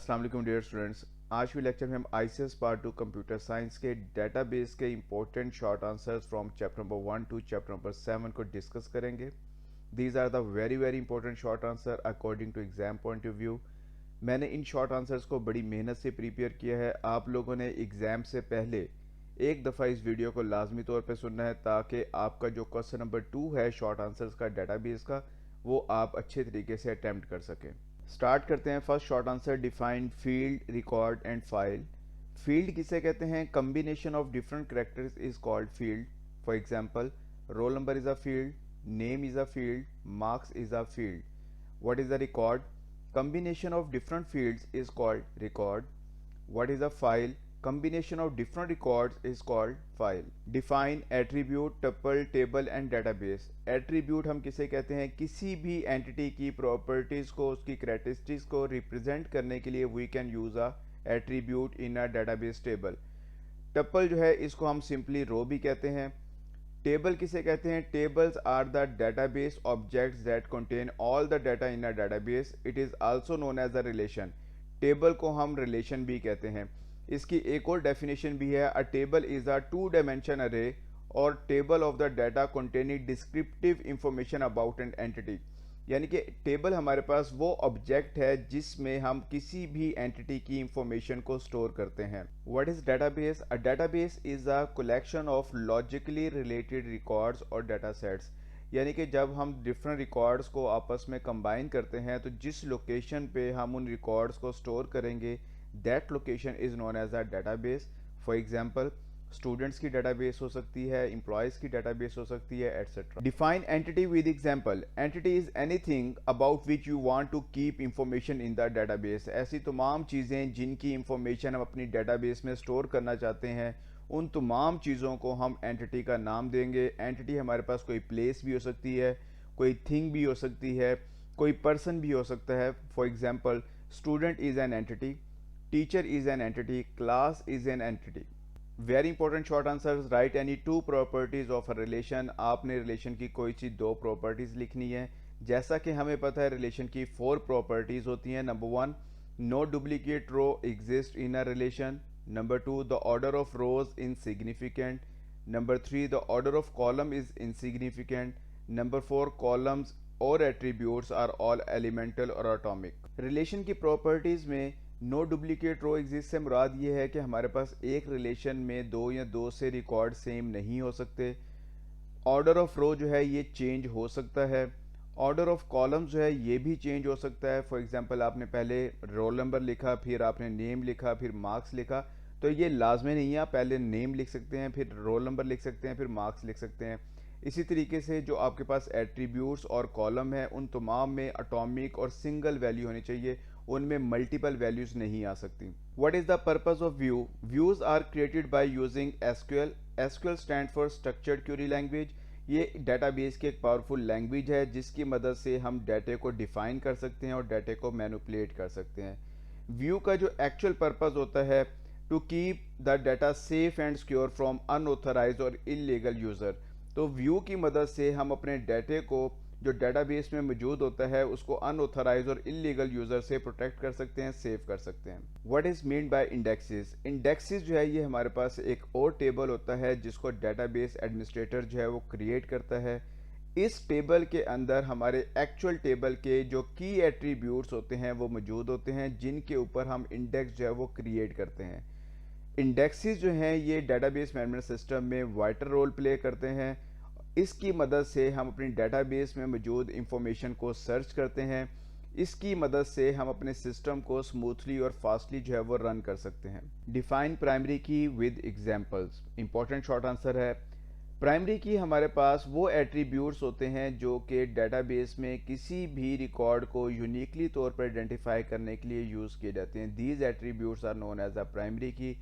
अस्सलाम वालेकुम dear students. आज के लेक्चर में हम आईसीएस पार्ट 2 कंप्यूटर साइंस के डेटाबेस के important short answers from chapter number 1 to chapter number 7 को डिस्कस करेंगे। These are the very very important short answer according to exam point of view. मैंने इन शॉर्ट आंसर्स को बड़ी मेहनत से प्रिपेयर किया है। आप लोगों ने एग्ज़ाम से पहले एक दफ़ा इस वीडियो को लाजमी तौर पे सुनना है ताकि आपका जो क्वेश्चन नंबर 2 है शॉर्ट आंसर्स का डेटाबेस का, वो आप अच्छे तरीके से अटैम्प्ट कर सकें। स्टार्ट करते हैं। First short answer, define field, record and file. Field किसे कहते हैं? Combination of different characters is called field. For example, roll number is a field, name is a field, marks is a field. What is a record? Combination of different fields is called record. What is a file? Combination of different records is called file. Define attribute, tuple, table and database. Attribute हम किसे कहते हैं? किसी भी entity की properties को, उसकी characteristics को represent करने के लिए we can use a attribute in a database table. Tuple जो है इसको हम simply row भी कहते हैं। टेबल किसे कहते हैं? Tables are the database objects that contain all the data in a database. It is also known as a relation. Table को हम रिलेशन भी कहते हैं। इसकी एक और डेफिनेशन भी है, a table is a two dimension array or table of the data containing descriptive information about an entity. यानी कि टेबल हमारे पास वो ऑब्जेक्ट है जिसमें हम किसी भी एंटिटी की इंफॉर्मेशन को स्टोर करते हैं। What is database? A database is a collection of logically related records और डाटा सेट्स। यानी कि जब हम डिफरेंट रिकॉर्ड्स को आपस में कंबाइन करते हैं तो जिस लोकेशन पे हम उन रिकॉर्ड्स को स्टोर करेंगे, that location is known as a database. For example, students की डेटाबेस हो सकती है, एम्प्लॉयज़ की डेटाबेस हो सकती है, etcetera. Define entity with example. Entity is anything about which you want to keep information in the database. ऐसी तमाम चीज़ें जिनकी इंफॉर्मेशन हम अपनी डेटाबेस में स्टोर करना चाहते हैं, उन तमाम चीज़ों को हम एंटिटी का नाम देंगे। एंटिटी हमारे पास कोई प्लेस भी हो सकती है, कोई थिंग भी हो सकती है, कोई पर्सन भी हो सकता है। For example, student is an entity, teacher is an entity, class is an entity. Very important short answer, right any two properties of a relation. आपने रिलेशन की कोई सी दो प्रॉपर्टीज लिखनी है। जैसा कि हमें पता है रिलेशन की 4 प्रॉपर्टीज होती हैं। Number 1, no duplicate row exist in a relation. Number 2, the order of rows insignificant. Number 3, the order of column is insignificant. Number 4, columns or attributes are all elemental or atomic. Relation की properties में no duplicate row exist से मुराद ये है कि हमारे पास एक relation में दो या दो से रिकॉर्ड सेम नहीं हो सकते। ऑर्डर ऑफ रो जो है ये चेंज हो सकता है। ऑर्डर ऑफ कॉलम्स जो है ये भी चेंज हो सकता है। फॉर एग्जांपल, आपने पहले रोल नंबर लिखा, फिर आपने नेम लिखा, फिर मार्क्स लिखा, तो ये लाजमी नहीं है। आप पहले नेम लिख सकते हैं, फिर रोल नंबर लिख सकते हैं, फिर मार्क्स लिख सकते हैं। इसी तरीके से जो आपके पास एट्रीब्यूट्स और कॉलम है, उन तमाम में एटॉमिक और सिंगल वैल्यू होनी चाहिए, उनमें मल्टीपल वैल्यूज नहीं आ सकती। What is the purpose of view? Views are created by using SQL. SQL stand for structured query language. ये डेटाबेस की एक पावरफुल लैंग्वेज है जिसकी मदद से हम डाटे को डिफाइन कर सकते हैं और डाटे को मैनिपुलेट कर सकते हैं। व्यू का जो एक्चुअल पर्पस होता है, to keep the data safe and secure from unauthorised or illegal user. तो व्यू की मदद से हम अपने डाटे को जो डेटाबेस में मौजूद होता है उसको अनऑथराइज और इलीगल यूजर से प्रोटेक्ट कर सकते हैं, सेव कर सकते हैं। What is mean by indexes? Indexes जो है ये हमारे पास एक और टेबल होता है जिसको डेटाबेस एडमिनिस्ट्रेटर जो है वो क्रिएट करता है। इस टेबल के अंदर हमारे एक्चुअल टेबल के जो की एट्रीब्यूट्स होते हैं वो मौजूद होते हैं जिनके ऊपर हम इंडेक्स जो है वो क्रिएट करते हैं। इंडेक्सेस जो हैं ये डेटाबेस मैनेजमेंट सिस्टम में वाइटल रोल प्ले करते हैं। इसकी मदद से हम अपनी डेटाबेस में मौजूद इंफॉर्मेशन को सर्च करते हैं। इसकी मदद से हम अपने सिस्टम को स्मूथली और फास्टली जो है वो रन कर सकते हैं। डिफाइन प्राइमरी की with examples. Important short answer है, प्राइमरी की हमारे पास वो एट्रीब्यूट्स होते हैं जो कि डेटाबेस में किसी भी रिकॉर्ड को यूनिकली तौर पर आइडेंटिफाई करने के लिए यूज़ किए जाते हैं। These attributes are known as a primary key.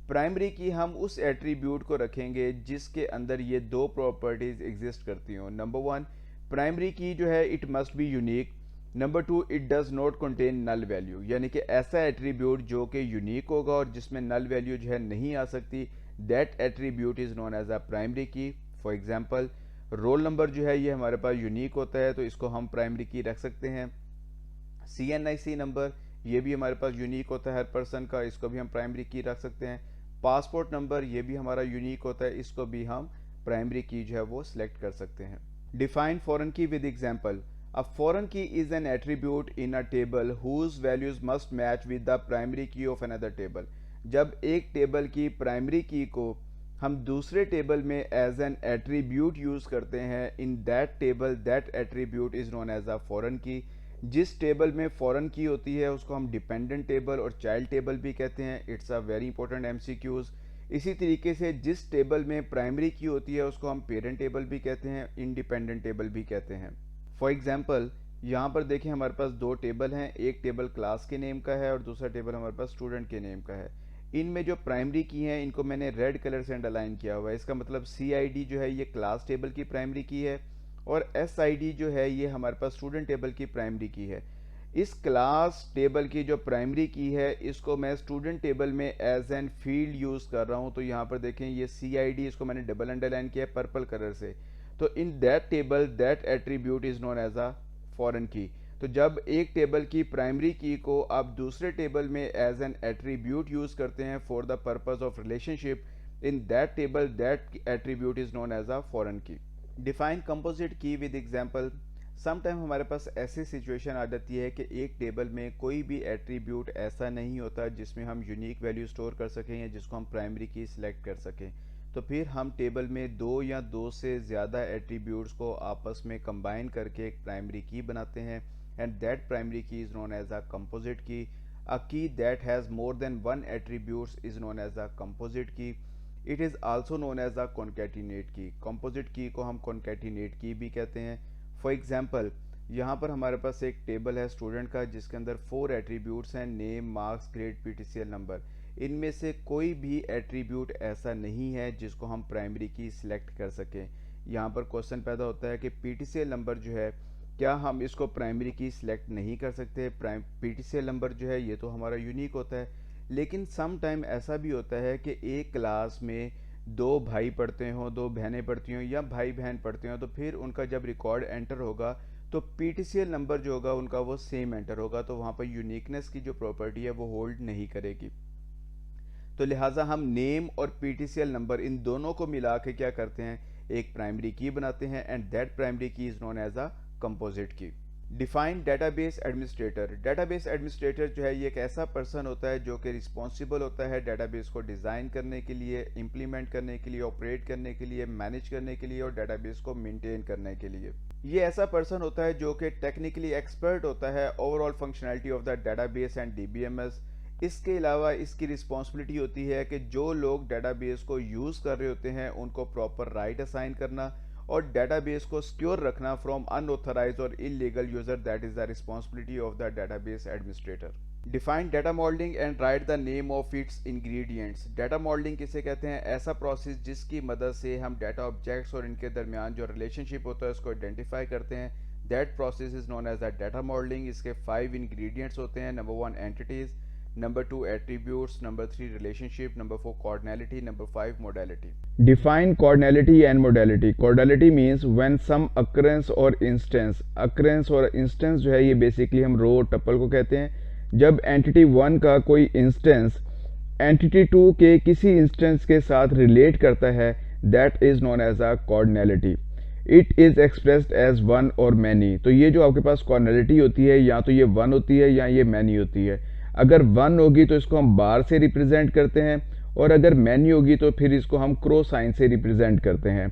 Primary key हम उस एट्रीब्यूट को रखेंगे जिसके अंदर ये दो प्रॉपर्टीज एग्जिस्ट करती हों। नंबर 1, प्राइमरी की जो है it must be unique. Number 2, it does not contain null value. यानी कि ऐसा एट्रीब्यूट जो कि यूनिक होगा और जिसमें नल वैल्यू जो है नहीं आ सकती, that attribute is known as a primary key. For example, roll number जो है ये हमारे पास यूनिक होता है तो इसको हम प्राइमरी की रख सकते हैं। CNIC नंबर ये भी हमारे पास यूनिक होता है हर पर्सन का, इसको भी हम प्राइमरी की रख सकते हैं। पासपोर्ट नंबर ये भी हमारा यूनिक होता है, इसको भी हम प्राइमरी की जो है वो सिलेक्ट कर सकते हैं। डिफाइन फॉरेन की with example. A foreign key is an attribute in a table whose values must match with the primary key of another table। जब एक टेबल की प्राइमरी की को हम दूसरे टेबल में एज एन एट्रीब्यूट यूज करते हैं, in that table that attribute is known as a foreign key. जिस टेबल में फॉरेन की होती है उसको हम डिपेंडेंट टेबल और चाइल्ड टेबल भी कहते हैं। It's a very important MCQs. इसी तरीके से जिस टेबल में प्राइमरी की होती है उसको हम पेरेंट टेबल भी कहते हैं, इंडिपेंडेंट टेबल भी कहते हैं। फॉर एग्जाम्पल यहाँ पर देखें हमारे पास दो टेबल हैं, एक टेबल क्लास के नेम का है और दूसरा टेबल हमारे पास स्टूडेंट के नेम का है। इनमें जो प्राइमरी की है इनको मैंने रेड कलर से अंडरलाइन किया हुआ है। इसका मतलब CID जो है ये क्लास टेबल की प्राइमरी की है और SID जो है ये हमारे पास स्टूडेंट टेबल की प्राइमरी की है। इस क्लास टेबल की जो प्राइमरी की है इसको मैं स्टूडेंट टेबल में एज एन फील्ड यूज कर रहा हूँ। तो यहाँ पर देखें ये CID, इसको मैंने डबल अंडरलाइन किया है पर्पल कलर से। तो in that table that attribute is known as a foreign key. तो जब एक टेबल की प्राइमरी की को आप दूसरे टेबल में एज एन एट्रीब्यूट यूज करते हैं for the purpose of relationship, in that table that attribute is known as a foreign key. Define composite key with example. Sometime हमारे पास ऐसी सिचुएशन आ जाती है कि एक टेबल में कोई भी एट्रीब्यूट ऐसा नहीं होता जिसमें हम यूनिक वैल्यू स्टोर कर सकें या जिसको हम प्राइमरी की सिलेक्ट कर सकें। तो फिर हम टेबल में दो या दो से ज़्यादा एट्रीब्यूट्स को आपस में कंबाइन करके एक प्राइमरी की बनाते हैं, and that primary key is known as a composite key. A key that has more than one attributes is known as a composite key. It is also known as a concatenate key. Composite key को हम concatenate की भी कहते हैं। For example यहाँ पर हमारे पास एक टेबल है स्टूडेंट का जिसके अंदर 4 एट्रीब्यूट्स हैं, name, marks, grade, PTCL number. इनमें से कोई भी एट्रीब्यूट ऐसा नहीं है जिसको हम प्राइमरी की सिलेक्ट कर सकें। यहाँ पर क्वेश्चन पैदा होता है कि PTCL नंबर जो है क्या हम इसको प्राइमरी की सिलेक्ट नहीं कर सकते। PTCL नंबर जो है ये तो हमारा यूनिक होता है, लेकिन सम टाइम ऐसा भी होता है कि एक क्लास में दो भाई पढ़ते हों, दो बहनें पढ़ती हों या भाई बहन पढ़ते हों, तो फिर उनका जब रिकॉर्ड एंटर होगा तो PTCL नंबर जो होगा उनका वो सेम एंटर होगा, तो वहाँ पर यूनिकनेस की जो प्रॉपर्टी है वो होल्ड नहीं करेगी। तो लिहाजा हम नेम और PTCL नंबर इन दोनों को मिला के क्या करते हैं, एक प्राइमरी की बनाते हैं, and that primary key is known as a composite key. Define database administrator. Database administrator जो है ये एक ऐसा पर्सन होता है जो कि रिस्पॉन्सिबल होता है डेटाबेस को डिज़ाइन करने के लिए, इम्प्लीमेंट करने के लिए, ऑपरेट करने के लिए, मैनेज करने के लिए और डेटाबेस को मेंटेन करने के लिए। ये ऐसा पर्सन होता है जो कि टेक्निकली एक्सपर्ट होता है overall functionality of the database and DBMS। इसके अलावा इसकी रिस्पॉन्सिबिलिटी होती है कि जो लोग डेटाबेस को यूज़ कर रहे होते हैं उनको प्रॉपर राइट असाइन करना और डेटाबेस को सिक्योर रखना from unauthorised or illegal user. That is the responsibility of the database administrator. Define data modelling and right the name of its ingredients. Data modelling किसे कहते हैं, ऐसा प्रोसेस जिसकी मदद से हम डेटा ऑब्जेक्ट्स और इनके दरमियान जो रिलेशनशिप होता है उसको आइडेंटिफाई करते हैं। That process is known as the data modelling. इसके 5 इंग्रेडिएंट्स होते हैं। Number 1 entities, number 2 attributes, number 3 relationship, number 4 cardinality, number 5 modality. Define cardinality and modality. Cardinality means when some occurrence or instance, occurrence और instance जो है ये basically हम रो tuple को कहते हैं। जब entity 1 का कोई instance entity 2 के किसी instance के साथ relate करता है, that is known as a cardinality. It is expressed as one or many. तो ये जो आपके पास cardinality होती है या तो ये 1 होती है या ये many होती है। अगर 1 होगी तो इसको हम बार से रिप्रेजेंट करते हैं और अगर मैनी होगी तो फिर इसको हम क्रॉस साइन से रिप्रेजेंट करते हैं।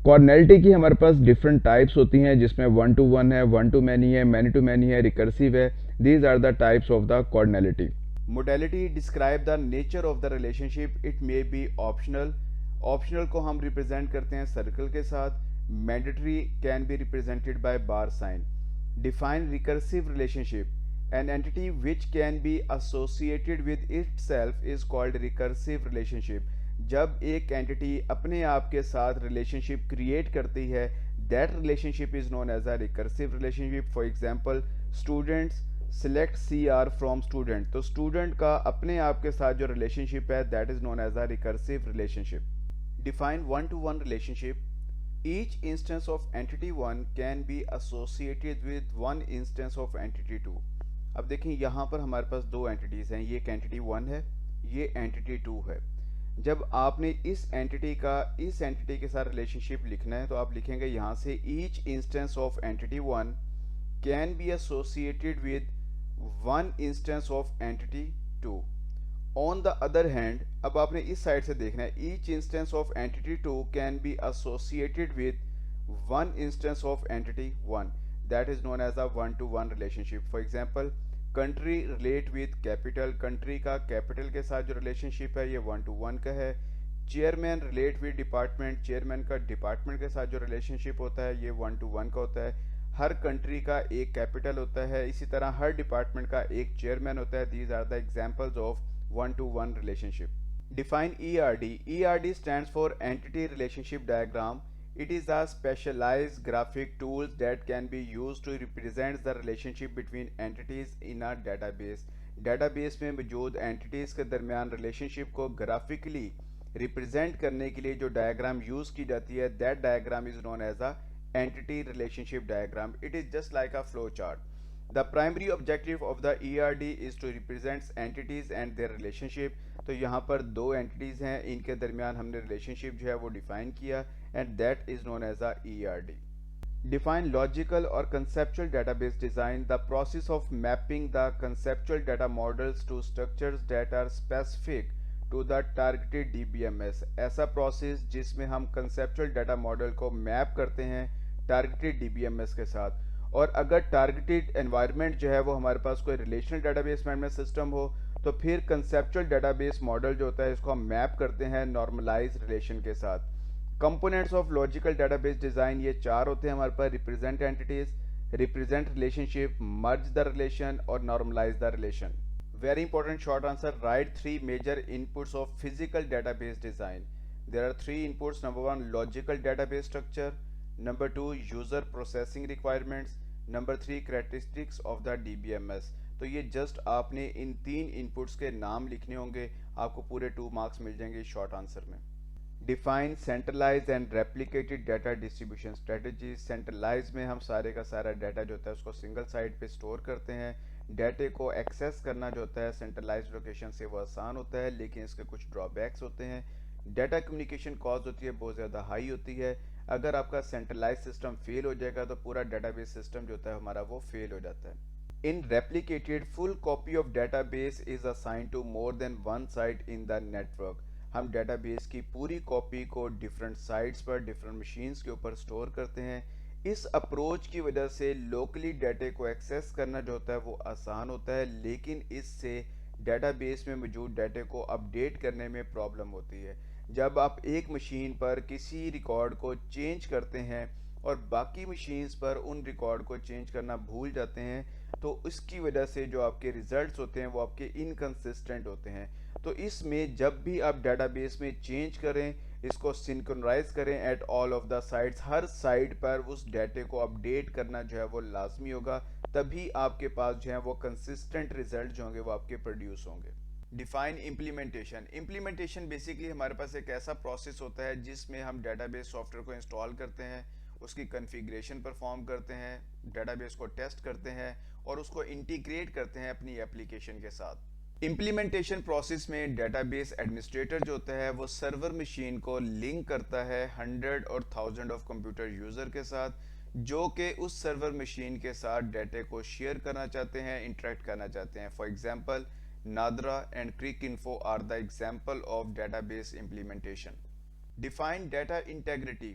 कॉर्डिनैलिटी की हमारे पास डिफरेंट टाइप्स होती हैं जिसमें 1 to 1 है, 1 to many है, many to many है, रिकर्सिव है। These are the types of the cardinality. Modality describe the nature of the relationship. It may be optional. Optional को हम रिप्रेजेंट करते हैं सर्कल के साथ। Mandatory can be represented by bar sign. Define recursive relationship. An entity which can be associated with itself is called recursive relationship. जब एक entity अपने आप के साथ relationship create करती है, that relationship is known as a recursive relationship. For example, students select CR from student. तो student का अपने आप के साथ जो relationship है, that is known as a recursive relationship. Define one-to-one relationship. Each instance of entity 1 can be associated with one instance of entity 2. अब देखें यहाँ पर हमारे पास दो एंटिटीज़ हैं, ये एक एंटिटी 1 है, ये एंटिटी 2 है। जब आपने इस एंटिटी के साथ रिलेशनशिप लिखना है तो आप लिखेंगे यहाँ से each instance of entity 1 can be associated with one instance of entity 2। On the other hand, अब आपने इस साइड से देखना है, each instance of entity 2 can be associated with one instance of entity 1, that is known as a one to one relationship. For example, country relate with capital, country का capital के साथ जो रिलेशनशिप है ये one to one का है। Chairman relate with department, chairman का department के साथ जो रिलेशनशिप होता है ये वन टू वन का होता है। हर कंट्री का एक कैपिटल होता है, इसी तरह हर डिपार्टमेंट का एक चेयरमैन होता है। These are the examples of one to one relationship. Define ERD। ERD stands for Entity Relationship Diagram. It is a specialized graphic tool that can be used to represent the relationship between entities in a database. Database में मौजूद entities के दरमियान relationship को graphically represent करने के लिए जो diagram use की जाती है, that diagram is known as a entity relationship diagram. It is just like a flow chart. The primary objective of the ERD is to represent entities and their relationship. तो यहाँ पर दो entities हैं, इनके दरमियान हमने relationship जो है वो define किया, and that is known as a ERD. Define logical or conceptual database design, the process of mapping the conceptual data models to structures that are specific to the targeted DBMS. ऐसा process जिसमें हम conceptual data model को map करते हैं targeted DBMS के साथ। और अगर टारगेटेड एनवायरनमेंट जो है वो हमारे पास कोई रिलेशनल डेटाबेस मैनेजमेंट सिस्टम हो तो फिर कंसेप्चुअल डेटाबेस मॉडल जो होता है इसको हम मैप करते हैं नॉर्मलाइज रिलेशन के साथ। Components of logical database design ये चार होते हैं हमारे पास: represent entities, represent relationship, merge the relation और normalize the relation. Very important short answer, write 3 major inputs of physical database design. There are 3 inputs. Number 1 logical database structure, number 2 user processing requirements, number 3 characteristics of the DBMS। तो ये just आपने इन 3 inputs के नाम लिखने होंगे, आपको पूरे 2 marks मिल जाएंगे शॉर्ट आंसर में। Define centralise and replicated data distribution strategy. Centralise में हम सारे का सारा डाटा जो होता है उसको सिंगल साइट पे स्टोर करते हैं। डाटे को एक्सेस करना जो होता है सेंट्रलाइज लोकेशन से वो आसान होता है, लेकिन इसके कुछ ड्रॉबैक्स होते हैं। डाटा कम्युनिकेशन कॉस्ट होती है बहुत ज़्यादा हाई होती है। अगर आपका सेंट्रलाइज सिस्टम फेल हो जाएगा तो पूरा डाटाबेस सिस्टम जो होता है हमारा वो फेल हो जाता है। In replicated full copy of database is assigned to more than one site in the network. हम डाटाबेस की पूरी कॉपी को डिफरेंट साइट्स पर डिफरेंट मशीन्स के ऊपर स्टोर करते हैं। इस अप्रोच की वजह से लोकली डाटे को एक्सेस करना जो होता है वो आसान होता है, लेकिन इससे डाटाबेस में मौजूद डाटे को अपडेट करने में प्रॉब्लम होती है। जब आप एक मशीन पर किसी रिकॉर्ड को चेंज करते हैं और बाकी मशीन्स पर उन रिकॉर्ड को चेंज करना भूल जाते हैं तो इसकी वजह से जो आपके रिजल्ट्स होते हैं वो आपके इनकंसिस्टेंट होते हैं। तो इसमें जब भी आप डाटाबेस में चेंज करें, इसको सिंक्रोनाइज करें at all of the sites, her site पर उस डाटे को अपडेट करना जो है वो लाजमी होगा, तभी आपके पास जो है वो कंसिस्टेंट रिजल्ट जो होंगे वो आपके प्रोड्यूस होंगे। Define implementation. इम्प्लीमेंटेशन बेसिकली हमारे पास एक ऐसा प्रोसेस होता है जिसमें हम डाटाबेस सॉफ्टवेयर को इंस्टॉल करते हैं, उसकी कॉन्फ़िगरेशन परफॉर्म करते हैं, डाटाबेस को टेस्ट करते हैं और उसको इंटीग्रेट करते हैं अपनी एप्लीकेशन के साथ। इम्प्लीमेंटेशन प्रोसेस में डाटाबेस एडमिनिस्ट्रेटर जो होता है वो सर्वर मशीन को लिंक करता है 100 और 1000 ऑफ कंप्यूटर यूज़र के साथ, जो कि उस सर्वर मशीन के साथ डाटे को शेयर करना चाहते हैं, इंटरेक्ट करना चाहते हैं। For example, Nadra and Cricinfo are the example of database implementation. Define data integrity.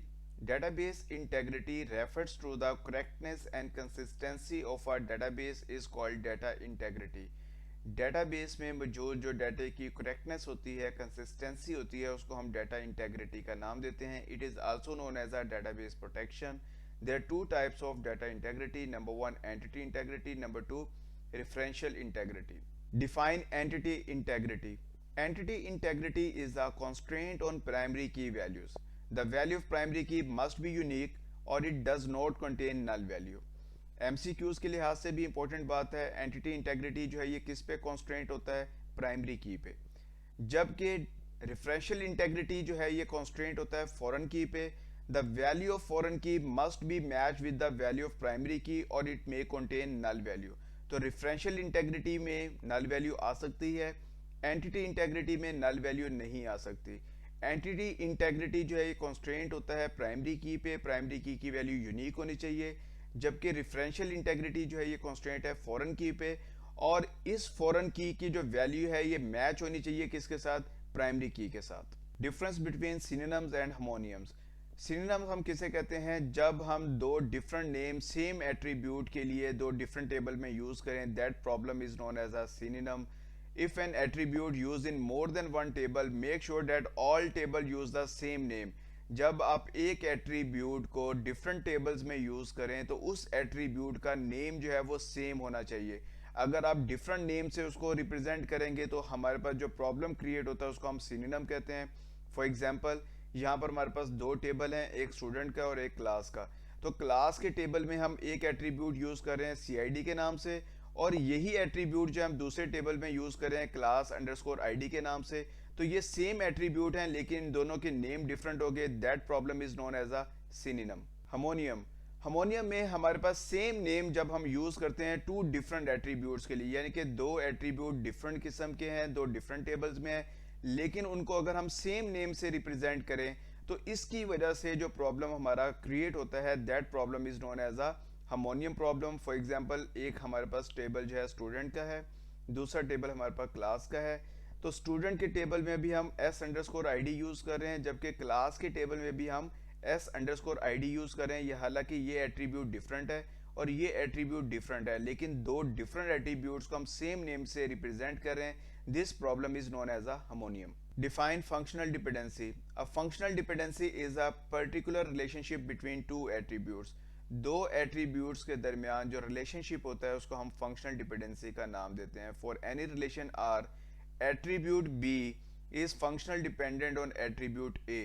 Database integrity refers to the correctness and consistency of a database is called data integrity. Database में मौजूद जो डाटे की correctness होती है, consistency होती है, उसको हम डाटा इंटेग्रिटी का नाम देते हैं। It is also known as a database protection. There are 2 types of data integrity. Number 1 entity integrity, number 2 referential integrity. Define entity integrity. Entity integrity is a constraint on primary key values. The value of primary key must be unique or it does not contain null value. MCQs के लिहाज से भी important बात है, entity integrity जो है ये किस पे कॉन्स्ट्रेंट होता है? प्राइमरी की पे। जबकि रिफरेंशियल इंटेग्रिटी जो है ये कॉन्स्ट्रेंट होता है फॉरेन की पे। The value of foreign key must be match with the value of primary key और it may contain null value. तो रेफरेंशियल इंटेग्रिटी में नल वैल्यू आ सकती है, एंटिटी इंटेग्रिटी में नल वैल्यू नहीं आ सकती। एंटिटी इंटेग्रिटी जो है ये कॉन्स्ट्रेंट होता है प्राइमरी की पे, प्राइमरी की वैल्यू यूनिक होनी चाहिए, जबकि रेफरेंशियल इंटेग्रिटी जो है ये कॉन्स्ट्रेंट है फॉरेन की पे, और इस फॉरेन की जो वैल्यू है ये मैच होनी चाहिए किसके साथ, प्राइमरी की के साथ। Difference between synonyms and homonyms. Synonyms हम किसे कहते हैं, जब हम दो डिफरेंट नेम सेम एट्रीब्यूट के लिए दो डिफरेंट टेबल में यूज करें, that problem is known as a synonym. If an attribute used in more than one table, make sure that all table use the same name. जब आप एक attribute को different tables में use करें तो उस एट्रीब्यूट का नेम जो है वो सेम होना चाहिए। अगर आप डिफरेंट नेम से उसको रिप्रेजेंट करेंगे तो हमारे पास जो प्रॉब्लम क्रिएट होता है उसको हम सिनोनिम कहते हैं। फॉर एग्जांपल यहाँ पर हमारे पास दो टेबल हैं, एक स्टूडेंट का और एक क्लास का। तो क्लास के टेबल में हम एक एट्रीब्यूट यूज कर रहे हैं CID के नाम से, और यही एट्रीब्यूट जो हम दूसरे टेबल में यूज कर रहे हैं क्लास अंडरस्कोर ID के नाम से। तो ये सेम एट्रीब्यूट हैं लेकिन दोनों के नेम डिफरेंट हो गए, that problem is known as a synonym. Homonym. Homonym में हमारे पास सेम नेम जब हम यूज करते हैं टू डिफरेंट एट्रीब्यूट्स के लिए, यानी कि दो एट्रीब्यूट डिफरेंट किस्म के हैं, दो डिफरेंट टेबल्स में हैं, लेकिन उनको अगर हम सेम नेम से रिप्रेजेंट करें तो इसकी वजह से जो प्रॉब्लम हमारा क्रिएट होता है, that problem is known as a homonym problem. For example एक हमारे पास टेबल जो है स्टूडेंट का है, दूसरा टेबल हमारे पास क्लास का है। तो स्टूडेंट के टेबल में भी हम S_ID यूज कर रहे हैं, जबकि क्लास के टेबल में भी हम S_ID यूज कर रहे हैं। ये हालांकि ये एट्रीब्यूट डिफरेंट है और ये एट्रीब्यूट डिफरेंट है, लेकिन दो डिफरेंट एट्रीब्यूट्स को हम सेम नेम से रिप्रेजेंट कर रहे हैं। This problem is known as a homonym. Define functional dependency. A functional dependency is a particular relationship between two attributes. दो एट्रीब्यूट्स के दरमियान जो रिलेशनशिप होता है उसको हम फंक्शनल डिपेंडेंसी का नाम देते हैं। For any relation are, attribute B is functional dependent on attribute A।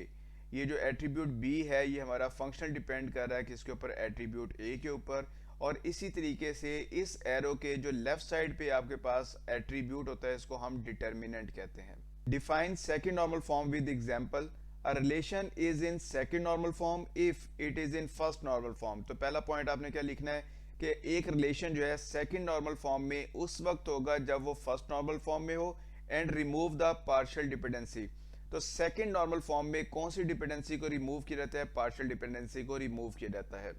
ये जो एट्रीब्यूट B है ये हमारा फंक्शनल डिपेंड कर रहा है किसके ऊपर, एट्रीब्यूट A के ऊपर। और इसी तरीके से इस एरो के जो लेफ्ट साइड पे आपके पास एट्रीब्यूट होता है इसको हम डिटर्मिनेंट कहते हैं। Define second normal form with example. A relation is in second normal form if it is in first normal form। तो पहला पॉइंट आपने क्या लिखना है कि एक रिलेशन जो है सेकंड नॉर्मल फॉर्म में उस वक्त होगा जब वो फर्स्ट नॉर्मल फॉर्म में हो, and remove the partial dependency. तो सेकंड नॉर्मल फॉर्म में कौन सी डिपेंडेंसी को रिमूव किया जाता है, पार्शियल डिपेंडेंसी को रिमूव किया जाता है।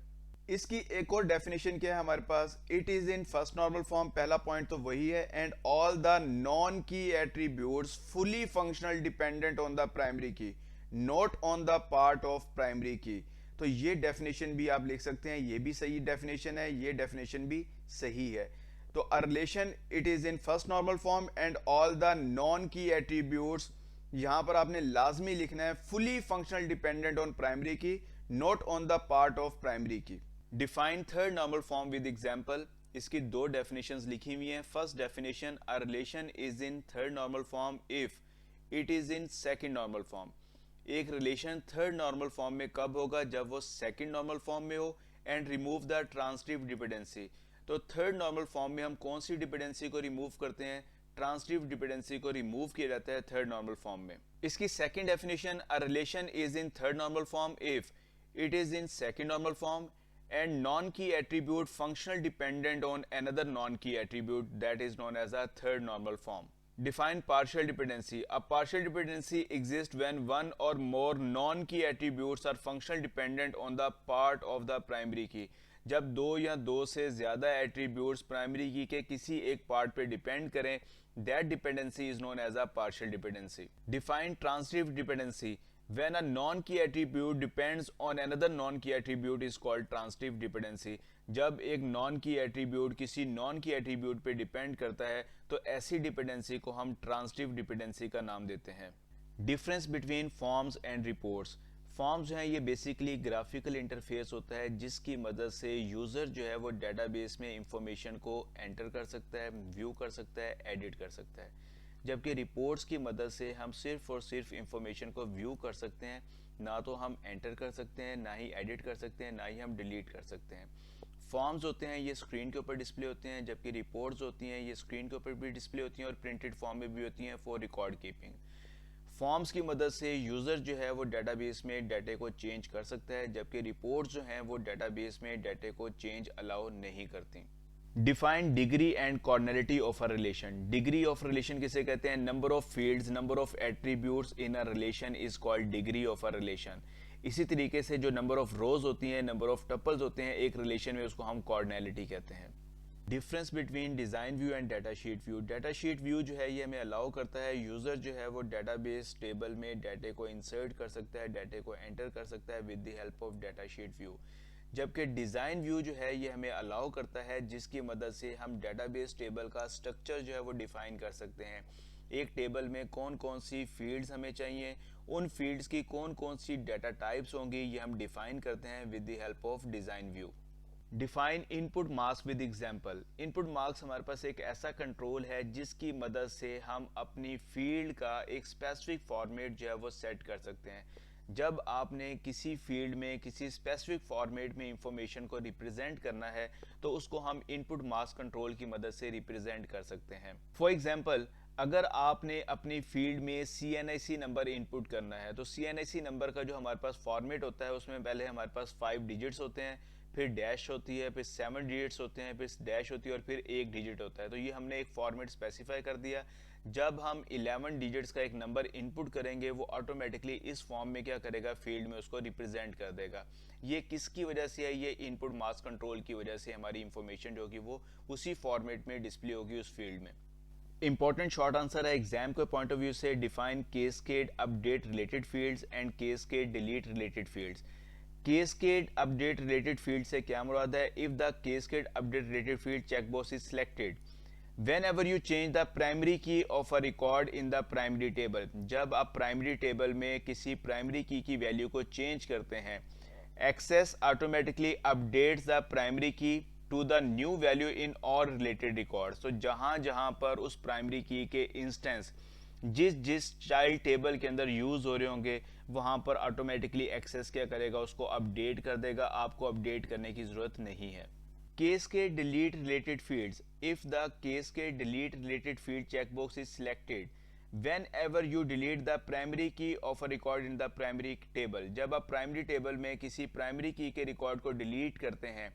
इसकी एक और डेफिनेशन क्या है हमारे पास, it is in first normal form, पहला पॉइंट तो वही है, and all the non key attributes fully functional dependent on the primary key, not on the part of primary key. तो ये डेफिनेशन भी आप लिख सकते हैं, ये भी सही डेफिनेशन है, ये डेफिनेशन भी सही है। तो a relation it is in first normal form and all the non key attributes, यहां पर आपने लाजमी लिखना है fully functional dependent on primary key, not on the part of primary key. Define third normal form with example. इसकी दो definitions लिखी हुई हैं। First definition, a relation is in third normal form if it is in second normal form. एक relation third normal form में कब होगा, जब वो सेकंड नॉर्मल फॉर्म में हो, and remove the transitive dependency. तो थर्ड नॉर्मल फॉर्म में हम कौन सी डिपेंडेंसी को रिमूव करते हैं, ट्रांसिटिव डिपेंडेंसी को रिमूव किया जाता है थर्ड नॉर्मल फॉर्म में। इसकी second definition, a relation is in third normal form if it is in second normal form and non key attribute functional dependent on another non key attribute, that is known as a third normal form. Define partial dependency. A partial dependency exists when one or more non-key attributes are functional dependent on the part of the primary key. जब दो या दो से ज्यादा attributes primary की के किसी एक पार्ट पे डिपेंड करें, that dependency is known as a partial dependency. Define transitive dependency. When a non-key attribute depends on another non-key attribute is called transitive dependency. जब एक नॉन की एट्रीब्यूट किसी non key attribute पे depend करता है तो ऐसी dependency को हम ट्रांसिटिव डिपेंडेंसी का नाम देते हैं। Difference between forms and reports. Forms जो है ये बेसिकली ग्राफिकल इंटरफेस होता है जिसकी मदद से यूज़र जो है वो डेटाबेस में इंफॉर्मेशन को एंटर कर सकता है, व्यू कर सकता है, एडिट कर सकता है। जबकि रिपोर्ट्स की मदद से हम सिर्फ और सिर्फ इंफॉर्मेशन को व्यू कर सकते हैं, ना तो हम एंटर कर सकते हैं, ना ही एडिट कर सकते हैं, ना ही हम डिलीट कर सकते हैं। फॉर्म्स होते हैं ये स्क्रीन के ऊपर डिस्प्ले होते हैं, जबकि रिपोर्ट्स होती हैं ये स्क्रीन के ऊपर भी डिस्प्ले होती हैं और प्रिंटेड फॉर्म में भी होती हैं फॉर रिकॉर्ड कीपिंग। फॉर्म्स की मदद से यूज़र जो है वो डेटाबेस में डाटे को चेंज कर सकता है, जबकि रिपोर्ट्स जो हैं वो डेटाबेस में डाटे को चेंज अलाउ नहीं करती। Define degree and cardinality of a relation. Degree of relation किसे कहते हैं? Number of fields, number of attributes in a relation is called degree of a relation. इसी तरीके से जो नंबर ऑफ रोज होती हैं, नंबर ऑफ टपल्स होते हैं एक रिलेशन में, उसको हम कॉर्डिनलिटी कहते हैं। Difference between design view and data sheet view. Data sheet view जो है ये हमें अलाउ करता है, यूजर जो है वो डाटाबेस टेबल में डाटे को इंसर्ट कर सकता है, डाटे को एंटर कर सकता है with the help of data sheet view. जबकि डिज़ाइन व्यू जो है ये हमें अलाउ करता है, जिसकी मदद से हम डाटाबेस टेबल का स्ट्रक्चर जो है वो डिफाइन कर सकते हैं। एक टेबल में कौन कौन सी फील्ड्स हमें चाहिए, उन फील्ड्स की कौन कौन सी डाटा टाइप्स होंगी, ये हम डिफाइन करते हैं with the help of design view. Define input marks with example. Input marks हमारे पास एक ऐसा कंट्रोल है जिसकी मदद से हम अपनी फील्ड का एक स्पेसिफिक फॉर्मेट जो है वो सेट कर सकते हैं। जब आपने किसी फील्ड में किसी स्पेसिफिक फॉर्मेट में इंफॉर्मेशन को रिप्रेजेंट करना है तो उसको हम इनपुट मार्क्स कंट्रोल की मदद से रिप्रेजेंट कर सकते हैं। फॉर एग्जांपल, अगर आपने अपनी फील्ड में CNIC नंबर इनपुट करना है तो CNIC नंबर का जो हमारे पास फॉर्मेट होता है उसमें पहले हमारे पास 5 डिजिट्स होते हैं, फिर डैश होती है, फिर 7 डिजिट्स होते हैं, फिर डैश होती है और फिर 1 डिजिट होता है। तो ये हमने एक फॉर्मेट स्पेसिफाई कर दिया। जब हम 11 डिजिट्स का एक नंबर इनपुट करेंगे वो ऑटोमेटिकली इस फॉर्म में क्या करेगा, फील्ड में उसको रिप्रेजेंट कर देगा। ये किसकी वजह से है? ये इनपुट मार्क्स कंट्रोल की वजह से हमारी इंफॉर्मेशन जो होगी वो उसी फॉर्मेट में डिस्प्ले होगी उस फील्ड में। इंपॉर्टेंट शॉर्ट आंसर है एग्जाम के पॉइंट ऑफ व्यू से, define cascade update related fields and cascade delete related fields. Cascade update related field से क्या मुराद है? If the cascade update related field checkbox is selected whenever you change the primary key of a record in the primary table। जब आप primary table में किसी primary की value को change करते हैं, access automatically updates the primary key to the new value in all related records. तो जहां जहां पर उस प्राइमरी की के इंस्टेंस जिस जिस चाइल्ड टेबल के अंदर यूज हो रहे होंगे वहां पर ऑटोमेटिकली एक्सेस क्या करेगा, उसको अपडेट कर देगा। आपको अपडेट करने की जरूरत नहीं है। Cascade delete related fields। If the cascade delete related field checkbox is selected whenever you delete the primary key of a record in the primary table। जब आप प्राइमरी टेबल में किसी प्राइमरी की के रिकॉर्ड को डिलीट करते हैं,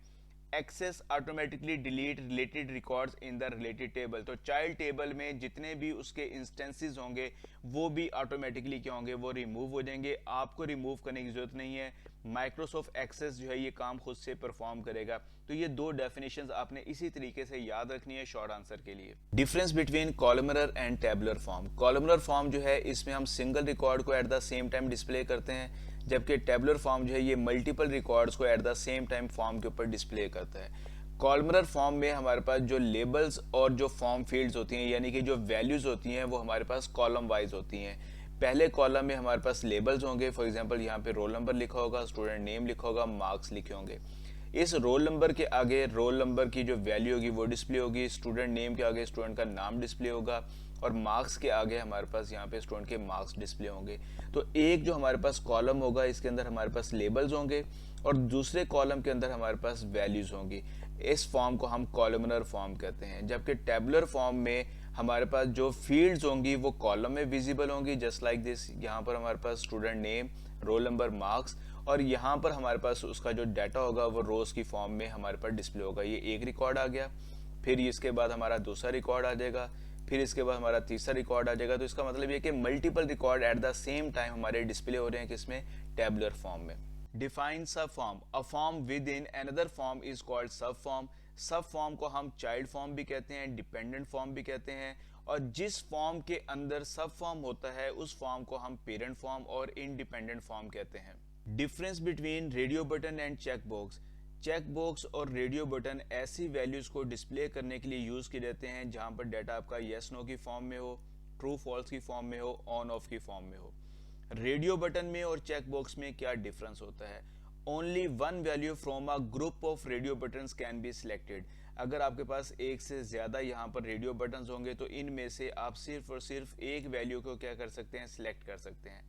access automatically delete related records in the related table. तो चाइल्ड टेबल में जितने भी उसके इंस्टेंसेस होंगे वो भी ऑटोमेटिकली क्या होंगे, वो रिमूव हो जाएंगे। आपको रिमूव करने की जरूरत नहीं है, माइक्रोसॉफ्ट एक्सेस जो है ये काम खुद से परफॉर्म करेगा। तो ये दो डेफिनेशंस आपने इसी तरीके से याद रखनी है शॉर्ट आंसर के लिए। Difference between columnar and tabular form. Columnar form जो है इसमें हम सिंगल रिकॉर्ड को at the same time display करते हैं, जबकि टेबुलर फॉर्म जो है ये मल्टीपल रिकॉर्ड्स को at the same time form के ऊपर डिस्प्ले करता है। कॉलमनर फॉर्म में हमारे पास जो लेबल्स और जो फॉर्म फील्ड्स होती हैं, यानी कि जो वैल्यूज होती हैं वो हमारे पास कॉलम वाइज होती हैं। पहले कॉलम में हमारे पास लेबल्स होंगे, फॉर एग्जांपल यहाँ पे रोल नंबर लिखा होगा, स्टूडेंट नेम लिखा होगा, मार्क्स लिखे होंगे। इस रोल नंबर के आगे रोल नंबर की जो वैल्यू होगी वो डिस्प्ले होगी, स्टूडेंट नेम के आगे स्टूडेंट का नाम डिस्प्ले होगा और मार्क्स के आगे हमारे पास यहाँ पे स्टूडेंट के मार्क्स डिस्प्ले होंगे। तो एक जो हमारे पास कॉलम होगा इसके अंदर हमारे पास लेबल्स होंगे और दूसरे कॉलम के अंदर हमारे पास वैल्यूज होंगी। इस फॉर्म को हम कॉलमनर फॉर्म कहते हैं। जबकि टेबुलर फॉर्म में हमारे पास जो फील्ड्स होंगी वो कॉलम में विजिबल होंगी, जस्ट लाइक दिस। यहाँ पर हमारे पास student name, roll number, marks, और यहाँ पर हमारे पास उसका जो डाटा होगा वो रोज की फॉर्म में हमारे पास डिस्प्ले होगा। ये एक रिकॉर्ड आ गया, फिर इसके बाद हमारा दूसरा रिकॉर्ड आ जाएगा, फिर इसके बाद हमारा तीसरा रिकॉर्ड आ जाएगा। तो इसका मतलब ये कि multiple record at the same time हमारे डिस्प्ले हो रहे हैं किसमें, टेबुलर फॉर्म में। डिफाइन सब form. A form with in another form is called सब फॉर्म। सब फॉर्म को हम चाइल्ड फॉर्म भी कहते हैं, डिपेंडेंट फॉर्म भी कहते हैं, और जिस फॉर्म के अंदर सब फॉर्म होता है उस फॉर्म को हम पेरेंट फॉर्म और इंडिपेंडेंट फॉर्म कहते हैं। Difference between radio button and check box. Check box और रेडियो बटन ऐसी वैल्यूज को डिस्प्ले करने के लिए यूज किए जाते हैं जहां पर डाटा आपका यस नो की फॉर्म में हो, ट्रू फॉल्स की फॉर्म में हो, ऑन ऑफ की फॉर्म में हो। रेडियो बटन में और चेक बॉक्स में क्या डिफरेंस होता है? Only one value from a group of radio buttons can be selected. अगर आपके पास एक से ज्यादा यहाँ पर रेडियो बटन्स होंगे तो इनमें से आप सिर्फ और सिर्फ एक वैल्यू को क्या कर सकते हैं, सिलेक्ट कर सकते हैं।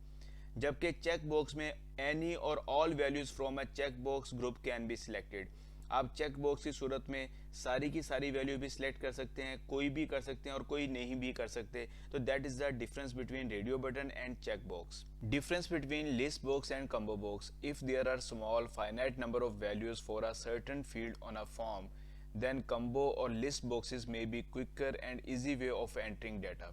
जबकि चेक बॉक्स में एनी और all values from a check box group can be selected. आप चेक बॉक्स की सूरत में सारी की सारी वैल्यू भी सिलेक्ट कर सकते हैं, कोई भी कर सकते हैं और कोई नहीं भी कर सकते। तो that is the difference between radio button and check box. Difference between list box and combo box। If there are small finite number of values for a certain field on a form, then combo or list boxes may be quicker and easy way of entering data.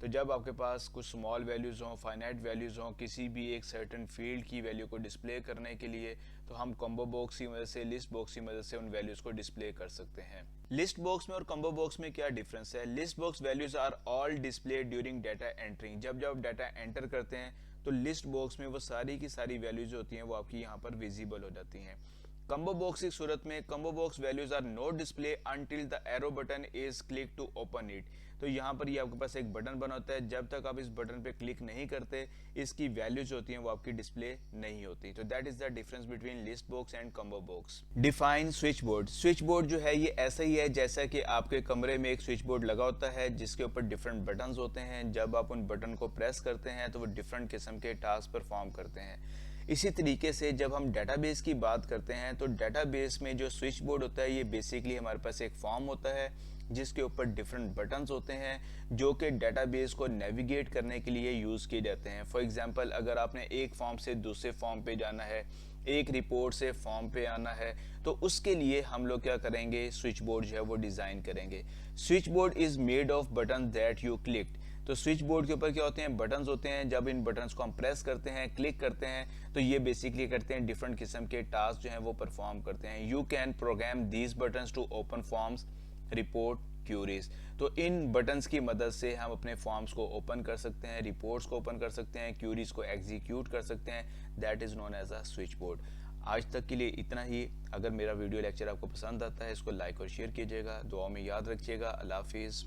तो जब आपके पास कुछ small values हों, finite values हों, किसी भी एक certain field की वैल्यू को डिस्प्ले करने के लिए, तो हम कॉम्बो बॉक्स की मदद से, लिस्ट बॉक्स की मदद से उन वैल्यूज़ को डिस्प्ले कर सकते हैं। लिस्ट बॉक्स में और कॉम्बो बॉक्स में क्या डिफरेंस है? List box values are all display during data entering. जब आप डाटा एंटर करते हैं तो लिस्ट बॉक्स में वो सारी की सारी वैल्यूज होती हैं, वो आपकी यहाँ पर विजिबल हो जाती हैं। कॉम्बो बॉक्स की सूरत में combo box values are not display until the arrow button is click to open it. तो यहाँ पर ये आपके पास एक बटन बना होता है, जब तक आप इस बटन पे क्लिक नहीं करते इसकी वैल्यूज होती हैं वो आपकी डिस्प्ले नहीं होती। तो that is the difference between list box and combo box. Define switch board. Switch board जो है ये ऐसा ही है जैसा कि आपके कमरे में एक स्विच बोर्ड लगा होता है जिसके ऊपर डिफरेंट बटन होते हैं। जब आप उन बटन को प्रेस करते हैं तो वो डिफरेंट किस्म के टास्क परफॉर्म करते हैं। इसी तरीके से जब हम डेटाबेस की बात करते हैं तो डेटाबेस में जो स्विच बोर्ड होता है ये बेसिकली हमारे पास एक फॉर्म होता है जिसके ऊपर डिफरेंट बटन्स होते हैं जो कि डेटाबेस को नेविगेट करने के लिए यूज़ किए जाते हैं। फॉर एग्जांपल अगर आपने एक फॉर्म से दूसरे फॉर्म पे जाना है, एक रिपोर्ट से फॉर्म पे आना है, तो उसके लिए हम लोग क्या करेंगे, स्विच बोर्ड जो है वो डिज़ाइन करेंगे। Switch board is made off button that you clicked. तो स्विच बोर्ड के ऊपर क्या होते हैं, बटन्स होते हैं। जब इन बटन्स को हम प्रेस करते हैं, क्लिक करते हैं, तो ये बेसिकली करते हैं डिफरेंट किस्म के टास्क जो हैं वो परफॉर्म करते हैं। You can program these buttons to open forms, report, queries. तो इन बटन्स की मदद से हम अपने फॉर्म्स को ओपन कर सकते हैं, रिपोर्ट्स को ओपन कर सकते हैं, क्यूरीज को एग्जीक्यूट कर सकते हैं। That is known as a switch board. आज तक के लिए इतना ही। अगर मेरा वीडियो लेक्चर आपको पसंद आता है इसको लाइक और शेयर कीजिएगा, दुआ में याद रखिएगा। अल्लाह हाफिज़।